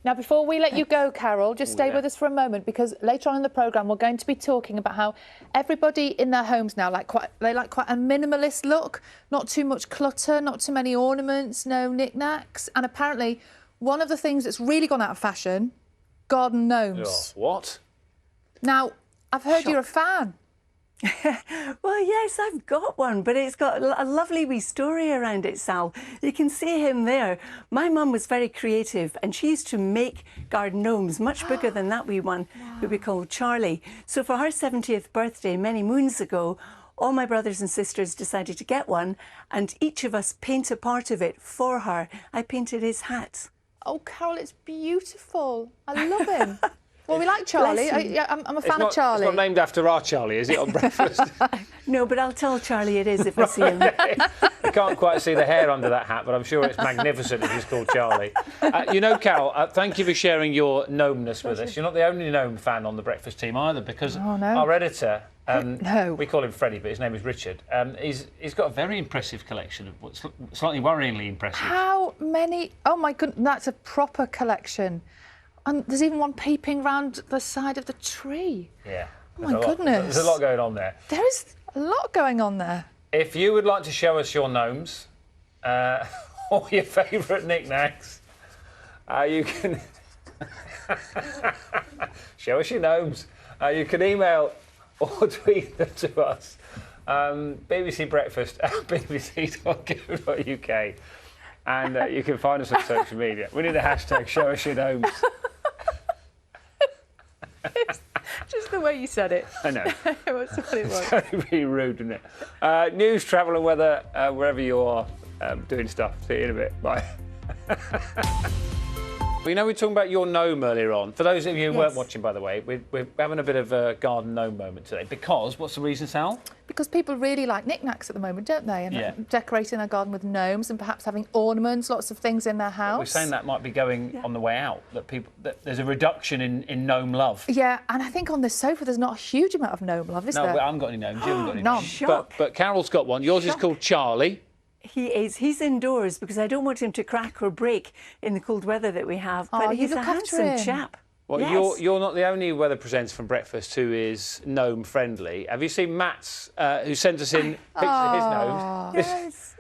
Now, before we let you go, Carol, just stay with us for a moment, because later on in the programme we're going to be talking about how everybody in their homes now like quite a minimalist look, not too much clutter, not too many ornaments, no knickknacks, and apparently one of the things that's really gone out of fashion, garden gnomes. Oh, what? Now, I've heard you're a fan. Well, yes, I've got one, but it's got a lovely wee story around it, Sal. You can see him there. My mum was very creative and she used to make garden gnomes much bigger than that wee one, who we called Charlie. So for her 70th birthday, many moons ago, all my brothers and sisters decided to get one, and each of us paint a part of it for her. I painted his hat. Oh, Carol, it's beautiful. I love him. Well, we like Charlie. I'm a fan of Charlie. It's not named after our Charlie, is it, on breakfast? No, but I'll tell Charlie it is if I see him. You can't quite see the hair under that hat, but I'm sure it's magnificent if he's called Charlie. You know, Carol, thank you for sharing your gnomeness with us. You're not the only gnome fan on the breakfast team either, because our editor, we call him Freddie, but his name is Richard, he's got a very impressive collection of what's slightly worryingly impressive. How many? Oh, my goodness, that's a proper collection. And there's even one peeping round the side of the tree. Yeah. Oh, my goodness. There's a lot going on there. There is a lot going on there. If you would like to show us your gnomes or your favourite knickknacks, you can show us your gnomes. You can email or tweet them to us. bbcbreakfast@bbc.co.uk. And you can find us on social media. We need a hashtag, show us your gnomes. It's just the way you said it. I know. That's what it was. It's going to be rude, isn't it? News, travel and weather, wherever you are doing stuff. See you in a bit. Bye. We know we were talking about your gnome earlier on. For those of you who weren't watching, by the way, we're having a bit of a garden gnome moment today. Because, what's the reason, Sal? Because people really like knick-knacks at the moment, don't they? And decorating their garden with gnomes and perhaps having ornaments, lots of things in their house. We're saying that might be going on the way out, that there's a reduction in gnome love. Yeah, and I think on this sofa there's not a huge amount of gnome love, is there? No, I haven't got any gnomes. You haven't got any gnomes. But Carol's got one. Yours is called Charlie. He is. He's indoors because I don't want him to crack or break in the cold weather that we have. But he's a handsome chap. Well, you're not the only weather presenter from breakfast who is gnome friendly. Have you seen Matt's, who sent us in pictures of his gnomes? Yes.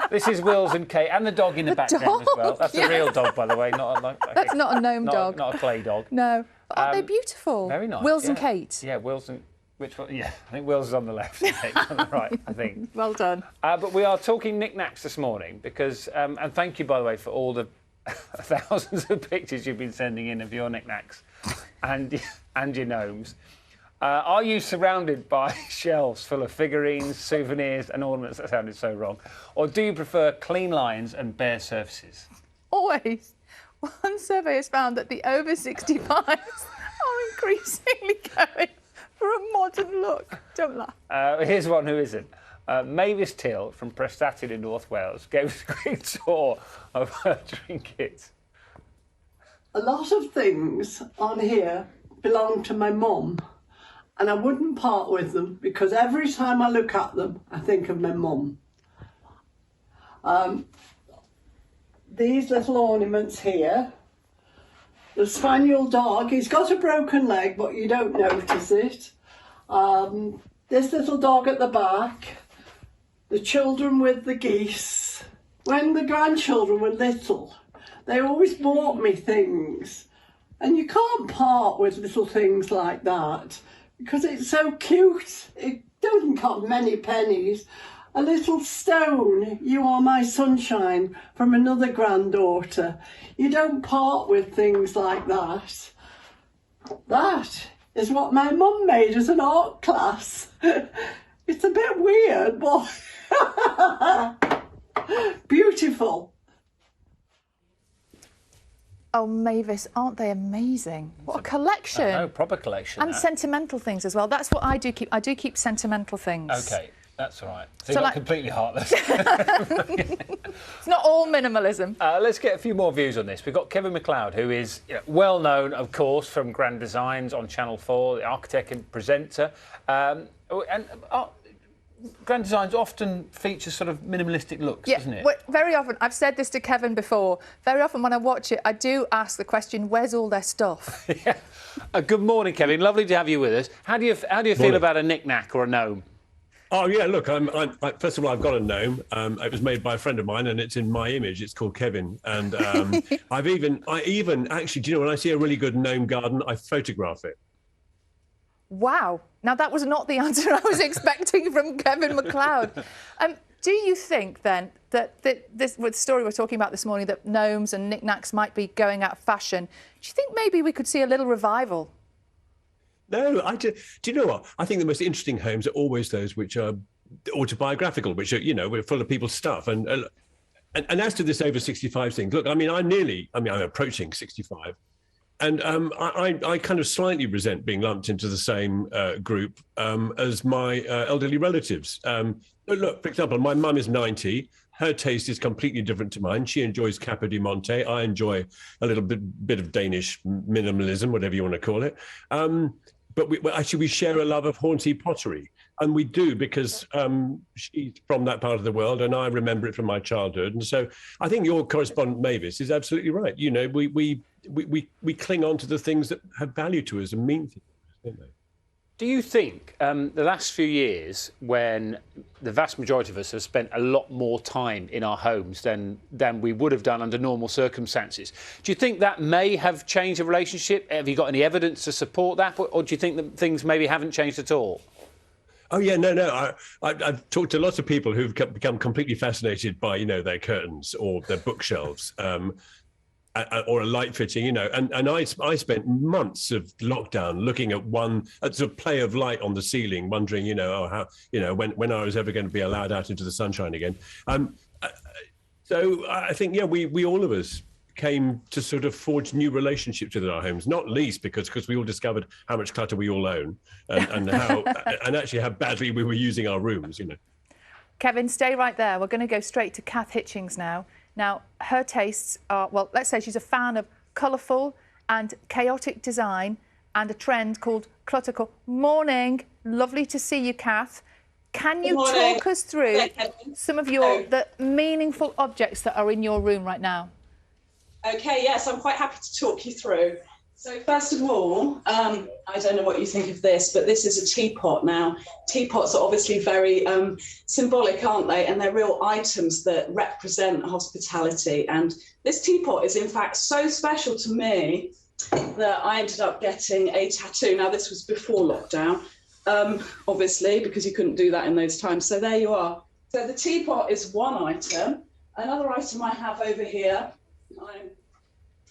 This is Wills and Kate, and the dog in the background as well. That's a real dog, by the way. That's not a gnome dog. Not a clay dog. No. Aren't they beautiful? Very nice. Wills and Kate. Yeah, Wills and... Which one? Yeah, I think Will's is on the left and Kate's on the right, I think. Well done. But we are talking knickknacks this morning because, and thank you, by the way, for all the thousands of pictures you've been sending in of your knickknacks and your gnomes. Are you surrounded by shelves full of figurines, souvenirs and ornaments? That sounded so wrong. Or do you prefer clean lines and bare surfaces? Always. One survey has found that the over 65s are increasingly going for a modern look. Don't laugh. Here's one who isn't. Mavis Till from Prestatyn in North Wales gave us a quick tour of her trinkets. A lot of things on here belong to my mum, and I wouldn't part with them because every time I look at them, I think of my mum. These little ornaments here. The spaniel dog, he's got a broken leg, but you don't notice it. This little dog at the back, the children with the geese. When the grandchildren were little, they always bought me things. And you can't part with little things like that because it's so cute. It doesn't cost many pennies. A little stone, you are my sunshine, from another granddaughter. You don't part with things like that. That is what my mum made as an art class. It's a bit weird, but beautiful. Oh, Mavis, aren't they amazing? What a collection. No, proper collection. And sentimental things as well. That's what I do keep. I do keep sentimental things. OK. That's all right. So you're not completely heartless. It's not all minimalism. Let's get a few more views on this. We've got Kevin Macleod, who is well known, of course, from Grand Designs on Channel 4, the architect and presenter. grand designs often feature sort of minimalistic looks, doesn't it? Well, very often, I've said this to Kevin before, very often when I watch it, I do ask the question, where's all their stuff? Yeah. Good morning, Kevin. Lovely to have you with us. How do you feel about a knick-knack or a gnome? Oh yeah, look. First of all, I've got a gnome. It was made by a friend of mine, and it's in my image. It's called Kevin, and I even actually, do you know, when I see a really good gnome garden, I photograph it. Wow. Now, that was not the answer I was expecting from Kevin Macleod. Do you think, then, that this with the story we're talking about this morning, that gnomes and knickknacks might be going out of fashion? Do you think maybe we could see a little revival? No, do you know what? I think the most interesting homes are always those which are autobiographical, which are, you know, we're full of people's stuff. And as to this over 65 thing, look, I'm approaching 65. And I kind of slightly resent being lumped into the same group as my elderly relatives. Look, for example, my mum is 90. Her taste is completely different to mine. She enjoys Capo di Monte. I enjoy a little bit of Danish minimalism, whatever you want to call it. But we share a love of Hornsey pottery. And we do because she's from that part of the world and I remember it from my childhood. And so I think your correspondent, Mavis, is absolutely right. You know, we cling on to the things that have value to us and mean to us, don't they? Do you think the last few years, when the vast majority of us have spent a lot more time in our homes than we would have done under normal circumstances, do you think that may have changed the relationship? Have you got any evidence to support that? Or do you think that things maybe haven't changed at all? Oh, yeah, no. I've talked to lots of people who've become completely fascinated by, you know, their curtains or their bookshelves. Or a light fitting, you know, and I spent months of lockdown looking at a sort of play of light on the ceiling, wondering, you know, how, you know, when I was ever going to be allowed out into the sunshine again. So I think, yeah, we all of us came to sort of forge new relationships with our homes, not least because we all discovered how much clutter we all own and how and actually how badly we were using our rooms, you know. Kevin, stay right there. We're going to go straight to Kath Hitchings now. Now, her tastes are, well, let's say she's a fan of colourful and chaotic design and a trend called cluttercore. Morning. Lovely to see you, Kath. Can you talk us through some of the meaningful objects that are in your room right now? Okay, yes, I'm quite happy to talk you through. So first of all, I don't know what you think of this, but this is a teapot now. Teapots are obviously very symbolic, aren't they? And they're real items that represent hospitality. And this teapot is in fact so special to me that I ended up getting a tattoo. Now this was before lockdown, obviously, because you couldn't do that in those times. So there you are. So the teapot is one item. Another item I have over here, I'm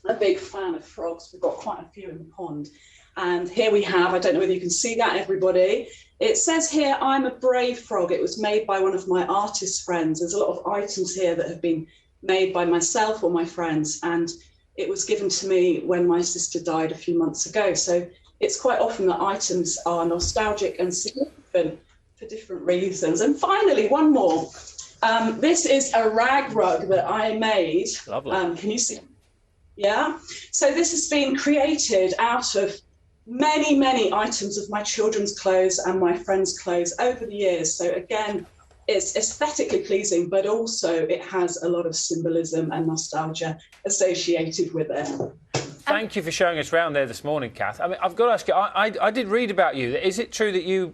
a big fan of frogs. We've got quite a few in the pond. And here we have, I don't know whether you can see that, everybody. It says here, I'm a brave frog. It was made by one of my artist friends. There's a lot of items here that have been made by myself or my friends. And it was given to me when my sister died a few months ago. So it's quite often that items are nostalgic and significant for different reasons. And finally, one more. This is a rag rug that I made. Lovely. Can you see? Yeah. So this has been created out of many, many items of my children's clothes and my friends' clothes over the years. So again, it's aesthetically pleasing, but also it has a lot of symbolism and nostalgia associated with it. Thank you for showing us around there this morning, Kath. I mean, I've got to ask you, I did read about you. Is it true that you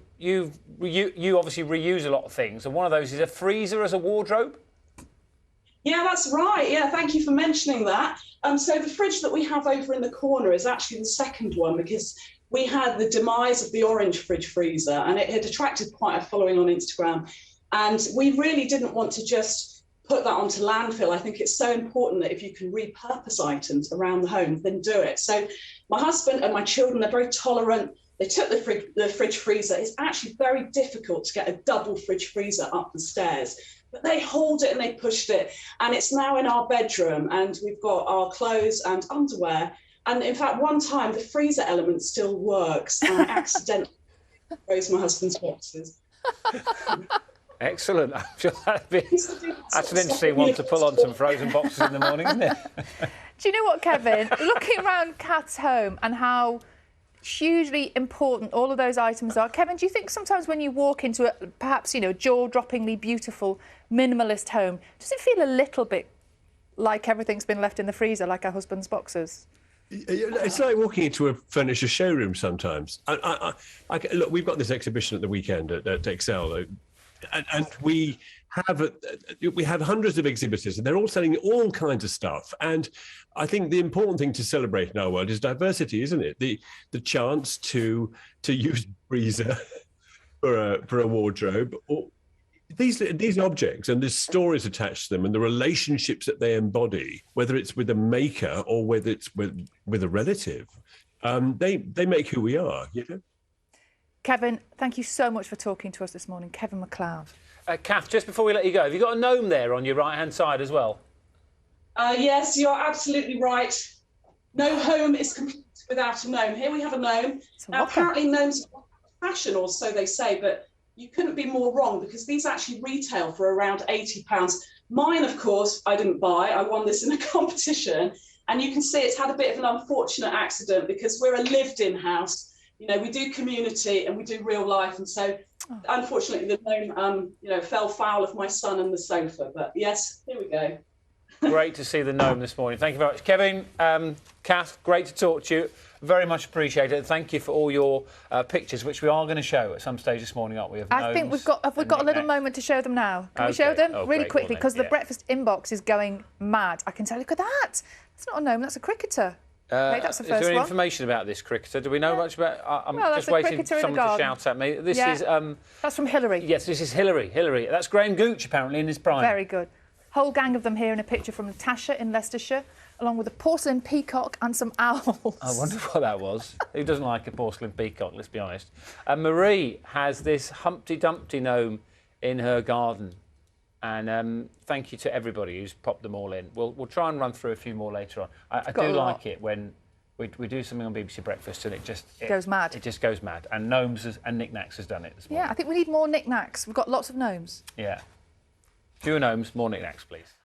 obviously reuse a lot of things, and one of those is a freezer as a wardrobe? Yeah, that's right. Yeah, thank you for mentioning that. So the fridge that we have over in the corner is actually the second one because we had the demise of the orange fridge freezer and it had attracted quite a following on Instagram. And we really didn't want to just put that onto landfill. I think it's so important that if you can repurpose items around the home, then do it. So my husband and my children, they're very tolerant. They took the fridge freezer. It's actually very difficult to get a double fridge freezer up the stairs. But they hauled it and they pushed it. And it's now in our bedroom and we've got our clothes and underwear. And in fact, one time the freezer element still works and I accidentally froze my husband's boxes. Excellent. I'm sure that's an interesting one to pull on some frozen boxes in the morning, isn't it? Do you know what, Kevin? Looking around Kath's home and how hugely important all of those items are. Kevin, do you think sometimes when you walk into a perhaps, you know, jaw-droppingly beautiful minimalist home, does it feel a little bit like everything's been left in the freezer, like our husband's boxes? It's like walking into a furniture showroom sometimes. Look, we've got this exhibition at the weekend at Excel, and we have hundreds of exhibitors, and they're all selling all kinds of stuff. And I think the important thing to celebrate in our world is diversity, isn't it? The chance to use freezer for a wardrobe, or these objects and the stories attached to them and the relationships that they embody, whether it's with a maker or whether it's with a relative, they make who we are, you know? Kevin, thank you so much for talking to us this morning. Kevin Macleod. Kath, just before we let you go, have you got a gnome there on your right-hand side as well? Yes, you're absolutely right. No home is complete without a gnome. Here we have a gnome. Now, apparently gnomes are fashion, or so they say, but you couldn't be more wrong, because these actually retail for around £80. Mine, of course, I didn't buy. I won this in a competition. And you can see it's had a bit of an unfortunate accident, because we're a lived-in house. You know, we do community and we do real life. And so, unfortunately, the gnome, fell foul of my son and the sofa. But yes, here we go. Great to see the gnome this morning. Thank you very much. Kevin, Kath, great to talk to you. Very much appreciated. Thank you for all your pictures, which we are going to show at some stage this morning, aren't we? I think we've got a little moment to show them now. Can we show them really quickly? Because the breakfast inbox is going mad. I can tell. Look at that. It's not a gnome. That's a cricketer. Maybe that's the first is there any one. information about this cricketer? Do we know much about? I'm Well, just waiting for someone to shout at me. This is. That's from Hillary. Yes, this is Hillary. Hillary. That's Graham Gooch, apparently, in his prime. Very good. Whole gang of them here in a picture from Natasha in Leicestershire, along with a porcelain peacock and some owls. I wonder what that was. Who doesn't like a porcelain peacock, let's be honest. Marie has this Humpty Dumpty gnome in her garden. And thank you to everybody who's popped them all in. We'll try and run through a few more later on. I do like it when we do something on BBC Breakfast and it goes mad. It just goes mad. And Gnomes and Knickknacks has done it this morning. Yeah, I think we need more knickknacks. We've got lots of gnomes. Yeah. Fewer gnomes, more knickknacks, please.